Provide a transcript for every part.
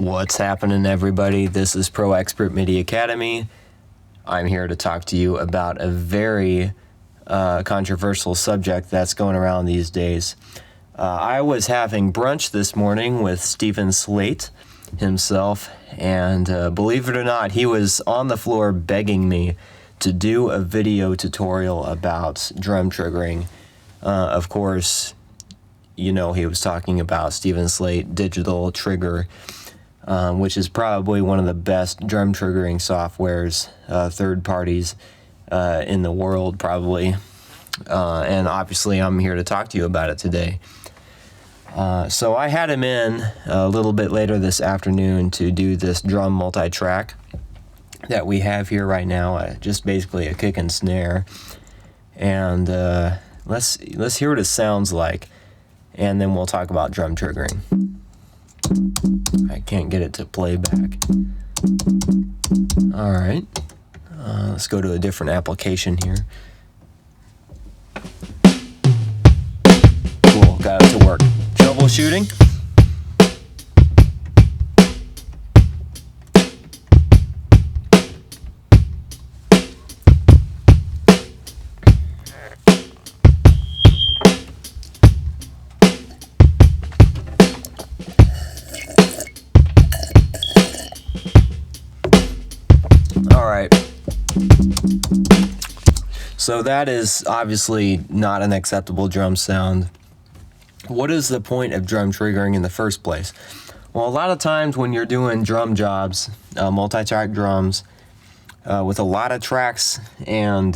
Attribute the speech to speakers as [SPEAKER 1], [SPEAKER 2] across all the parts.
[SPEAKER 1] What's happening, everybody? This is Pro Expert Media Academy. I'm here to talk to you about a very controversial subject that's going around these days. I was having brunch this morning with Slate himself, and believe it or not, he was on the floor begging me to do a video tutorial about drum triggering. Of course, you know, he was talking about Slate Digital Trigger, which is probably one of the best drum triggering softwares, third parties in the world, probably. And obviously, I'm here to talk to you about it today. So I had him in a little bit later this afternoon to do this drum multi-track that we have here right now, just basically a kick and snare. And let's hear what it sounds like, and then we'll talk about drum triggering. I can't get it to play back. All right, let's go to a different application here. Cool, got it to work. Troubleshooting. So that is obviously not an acceptable drum sound. What is the point of drum triggering in the first place? Well, a lot of times when you're doing drum jobs, multi-track drums, with a lot of tracks, and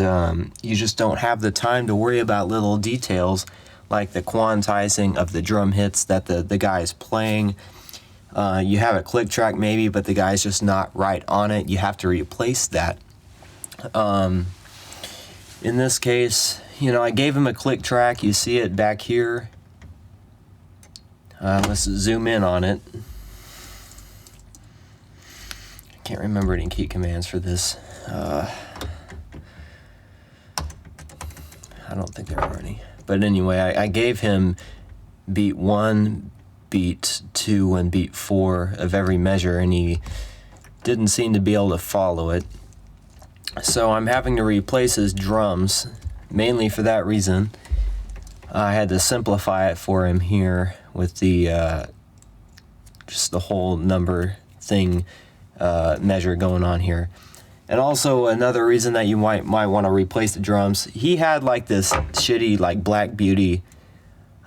[SPEAKER 1] you just don't have the time to worry about little details like the quantizing of the drum hits that the guy is playing. You have a click track maybe, but the guy's just not right on it. You have to replace that. In this case, you know, I gave him a click track. You see it back here. Let's zoom in on it. I can't remember any key commands for this. I don't think there are any. But anyway, I gave him beat 1, beat 2, and beat 4 of every measure, and he didn't seem to be able to follow it. So I'm having to replace his drums, mainly for that reason. I had to simplify it for him here with the just the whole number thing measure going on here. And also another reason that you might want to replace the drums, he had like this shitty like Black Beauty,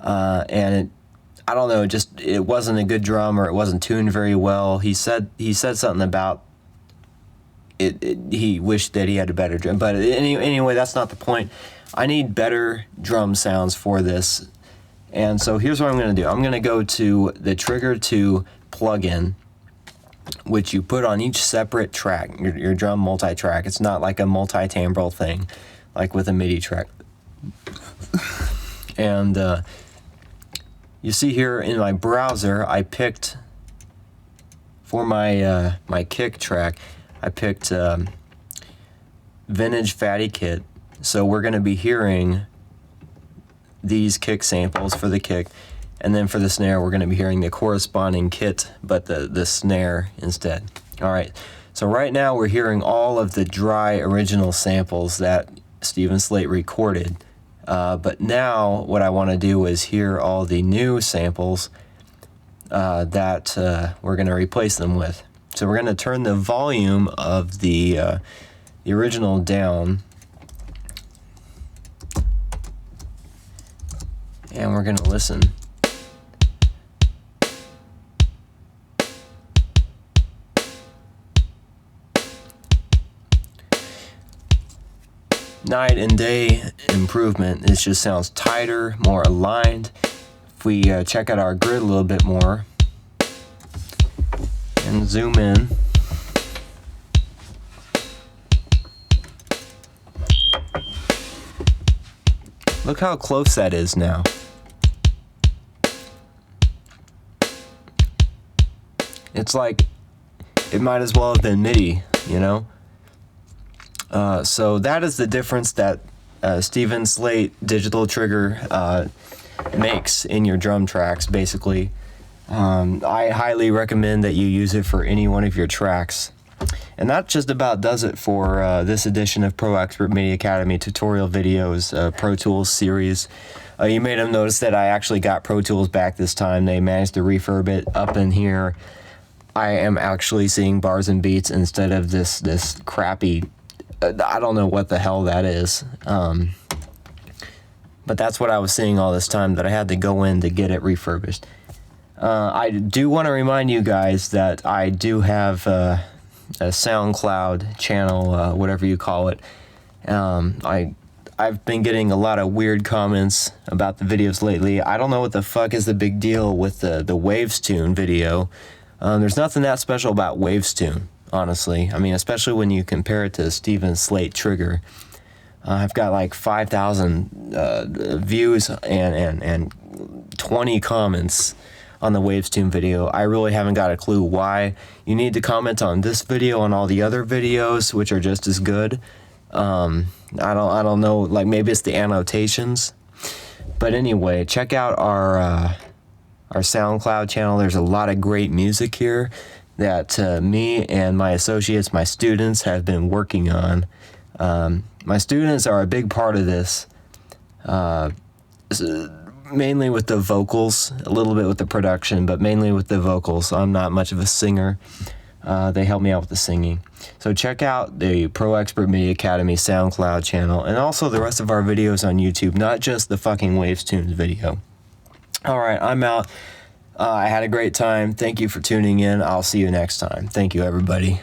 [SPEAKER 1] and I don't know, it wasn't a good drum, or it wasn't tuned very well. He said something about he wished that he had a better drum, but anyway, that's not the point. I need better drum sounds for this, and so here's what I'm going to do. I'm going to go to the Trigger 2 plugin, which you put on each separate track, your drum multi-track. It's not like a multi-timbral thing, like with a MIDI track. And you see here in my browser, I picked for my my kick track, I picked Vintage Fatty Kit. So we're going to be hearing these kick samples for the kick, and then for the snare we're going to be hearing the corresponding kit, but the snare instead. All right, so right now we're hearing all of the dry original samples that Slate recorded, but now what I want to do is hear all the new samples that we're going to replace them with. So we're going to turn the volume of the original down, and we're going to listen. Night and day improvement. It just sounds tighter, more aligned. If we check out our grid a little bit more and zoom in, look how close that is now. It's like it might as well have been MIDI, you know? So that is the difference that Slate Digital Trigger makes in your drum tracks, basically. I highly recommend that you use it for any one of your tracks. And that just about does it for this edition of Pro Expert Media Academy tutorial videos, Pro Tools series. You may have noticed that I actually got Pro Tools back this time. They managed to refurb it up in here. I am actually seeing bars and beats instead of this crappy, I don't know what the hell that is. But that's what I was seeing all this time, that I had to go in to get it refurbished. I do want to remind you guys that I do have a SoundCloud channel, whatever you call it. I've been getting a lot of weird comments about the videos lately. I don't know what the fuck is the big deal with the Waves Tune video. There's nothing that special about Waves Tune, honestly. I mean, especially when you compare it to Steven's Slate Trigger. I've got like 5,000 views and 20 comments on the Waves Tune video. I really haven't got a clue why. You need to comment on this video and all the other videos, which are just as good. I don't know, like maybe it's the annotations. But anyway, check out our SoundCloud channel. There's a lot of great music here that me and my associates, my students, have been working on. My students are a big part of this, mainly with the vocals, a little bit with the production, but mainly with the vocals. I'm not much of a singer. They help me out with the singing. So check out the Pro Expert Media Academy SoundCloud channel, and also the rest of our videos on YouTube, not just the fucking Waves Tunes video. All right, I'm out. I had a great time. Thank you for tuning in. I'll see you next time. Thank you, everybody.